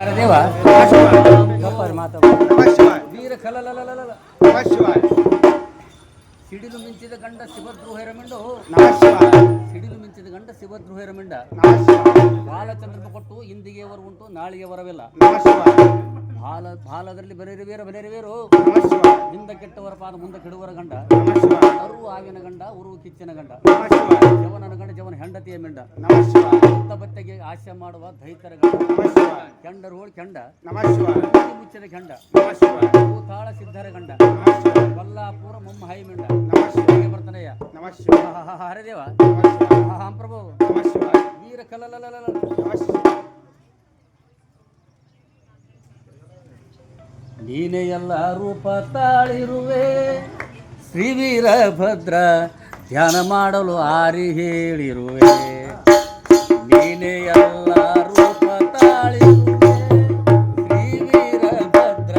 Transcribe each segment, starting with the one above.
ದೇವ ವೀರ ಸಿಡಿಲು ಮಿಂಚಿದ ಗಂಡ ಶಿವದ್ರೋಹರಮಿಂಡು ಸಿಡಿಲು ಮಿಂಚಿದ ಗಂಡ ಶಿವದ್ರೋಹರಮಿಂಡ ಬಾಲಚಂದ್ರನ ಕೊಟ್ಟು ಇಂದಿಗೆಯವರು ಉಂಟು ನಾಳೆಗೆ ವರವಿಲ್ಲ. ಬಾಲದಲ್ಲಿ ಬರೆರಿವೇರು ಹಿಂದ ಕೆಟ್ಟವರ ಪಾದ ಮುಂದೆ ಕೆಡುವರ ಗಂಡ ಅರು ಆವಿನ ಗಂಡ ಉರು ಕಿಚ್ಚಿನ ಗಂಡ ಜವನನ ಗಂಡ ಜವನ ಹೆಂಡತಿಯ ಮಿಂಡ ಸುತ್ತ ಬತ್ತೆಗೆ ಆಶೆ ಮಾಡುವ ದೈತರ ಗಂಡ ಕೆಂಡರು ಹೋಳಿ ಕೆಂಡ ಮುಚ್ಚಿದ ಕೆಂಡ ತಾಳ ಸಿದ್ಧರ ಗಂಡ ಕೊಲ್ಲಾಪುರ ಮೊಮ್ಮ ಹೈ ಮಿಂಡ ಬರ್ತಾನಯ್ಯ ಹರದೇವ ಪ್ರಭು ವೀರ ಕಲಲ ನೀನೇ ಎಲ್ಲ ರೂಪ ತಾಳಿರುವೆ ಶ್ರೀ ವೀರಭದ್ರ ಧ್ಯಾನ ಮಾಡಲು ಆರಿ ಹೇಳಿರುವೆ. ನೀನೇ ಎಲ್ಲ ರೂಪ ತಾಳಿರುವೆ ಶ್ರೀ ವೀರಭದ್ರ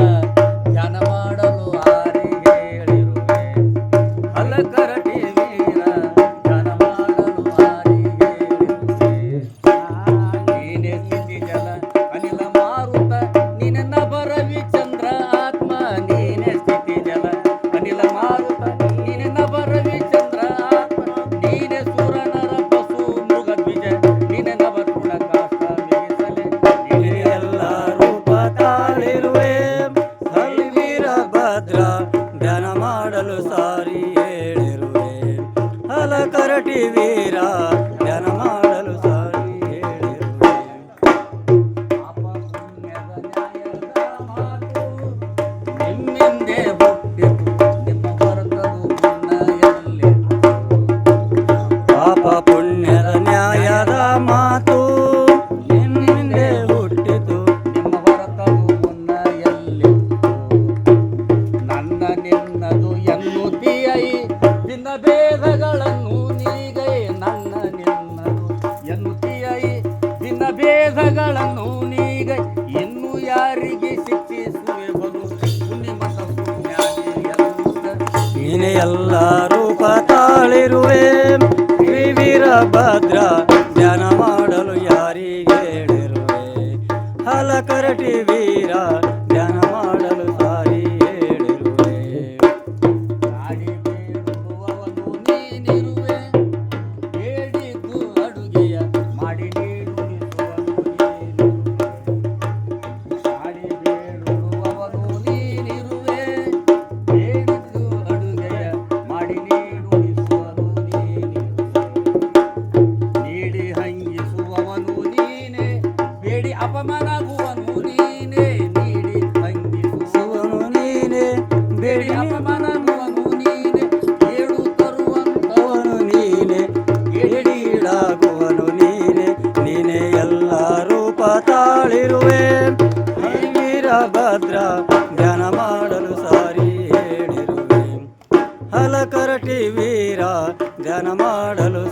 ಧ್ಯಾನ ಮಾಡಲು ಆರಿ ಹೇಳಿರುವೆ. ಹಲಕರಟಿ ವೀರ ಧ್ಯಾನ ಮಾಡಲು ಆರಿ ಹೇಳಿರುವೆ. ನೀನೇ ಸ್ಥಿತಿ ಜಲ ಅನಿಲ ಮಾರುತ ನೀನೆ ನಭರವಿ ಚಂದ್ರ ಆತ್ಮ ನೀನೆ ಸ್ಥಿತಿ ಜಲ ಅನಿಲ ಮಾರುತ ನೀನೆ ನಭರವಿ ಚಂದ್ರ ಆತ್ಮ ನೀನೆ ಸುರನರ ಪಶು ಮೃಗ ದ್ವಿಜ ನೀನೆ ನವ ತೃಣ ಕಾಷ್ಟ ಮೀಸಲೆ. ನೀನೆ ಎಲ್ಲ ರೂಪ ತಾಳಿರುವೆ ಹಲ್ವೀರ ಭದ್ರ ಧ್ಯಾನ ಮಾಡಲು ಸಾರಿ ಹೇಳಿರುವೆ. ಹಲಕರಟಿ ವೀರ ಧ್ಯಾನ ಮಾಡಲು ಸಾರಿ ಹೇಳಿರುವೆ. ನಿಮ್ಮಿಂದೆ ಹುಟ್ಟಿತು ನಿಮ್ಮ ಹೊರತದು ಮುನ್ನಯಲ್ಲಿ ಪಾಪ ಪುಣ್ಯದ ನ್ಯಾಯದ ಮಾತು ನಿಮ್ಮಿಂದೆ ಹುಟ್ಟಿತು ನಿಮ್ಮ ಹೊರತದು ಮುನ್ನಯಲ್ಲಿ ನನ್ನ ನಿನ್ನದು ಎನ್ನುತ್ತೀಯೈ ಭಿನ್ನ ಭೇದಗಳನ್ನು ನೀಗೈ ನನ್ನ ನಿನ್ನದು ಎನ್ನುತ್ತೀಯೈ ಭಿನ್ನ ಭೇದಗಳನ್ನು ನೀಗೈ ಇನ್ನು ಯಾರಿಗೆ ಶಿಕ್ಷಿಸುವೆ ಬಲು ನೀನೆ ಎಲ್ಲ ರೂಪ ತಾಳಿರುವೆ ಶ್ರೀ ವೀರಭದ್ರ ಧ್ಯಾನ ಮಾಡಲು ಯಾರಿಗೆ ಹೇಳಿರುವೆ. ಹಲಕರಟಿ ವೀರ ಧ್ಯಾನ ಮಾಡಲು ಸಾರಿ ಹೇಳಿರುವೆ. ಗಾಡಿ ಬೇಡುವವನು ನೀನಿರುವೆ ಬೇಡಿದ್ದು ಅಡುಗೆಯ ಮಾಡಿ ನೀಡುವವನು ನೀನಿರುವೆ. ಗಾಡಿ ಬೇಡುವವನು ನೀನಿರುವೆ ಬೇಡಿದ್ದು ಅಡುಗೆಯ ಮಾಡಿ ನೀಡುಣಿಸುವನು ನೀನಿರುವೆ. ನೀಡಿ ಹಂಗಿಸುವವನು ನೀನೆ ಬೇಡಿ ಅಪಮಾನಗುವನು ನೀನೆ ನೀಡಿ ಹಂಗಿಸುವವನು ನೀನೆ ಬೇಡಿ ಅಪಮಾನಗುವನು ನೀನೆ ಏಳು ತರುವಂತವನು ನೀನೆ ಏಡೀಡಾಗುವನು ನೀನೆ. ನೀನೆ ಎಲ್ಲ ರೂಪ ತಾಳಿರುವೆ ವೀರಭದ್ರ ಧ್ಯಾನ ಮಾಡಲು ಸಾರಿ ಹೇಳಿರುವೆ. ಹಲಕರಟಿ ವೀರ ಧ್ಯಾನ ಮಾಡಲು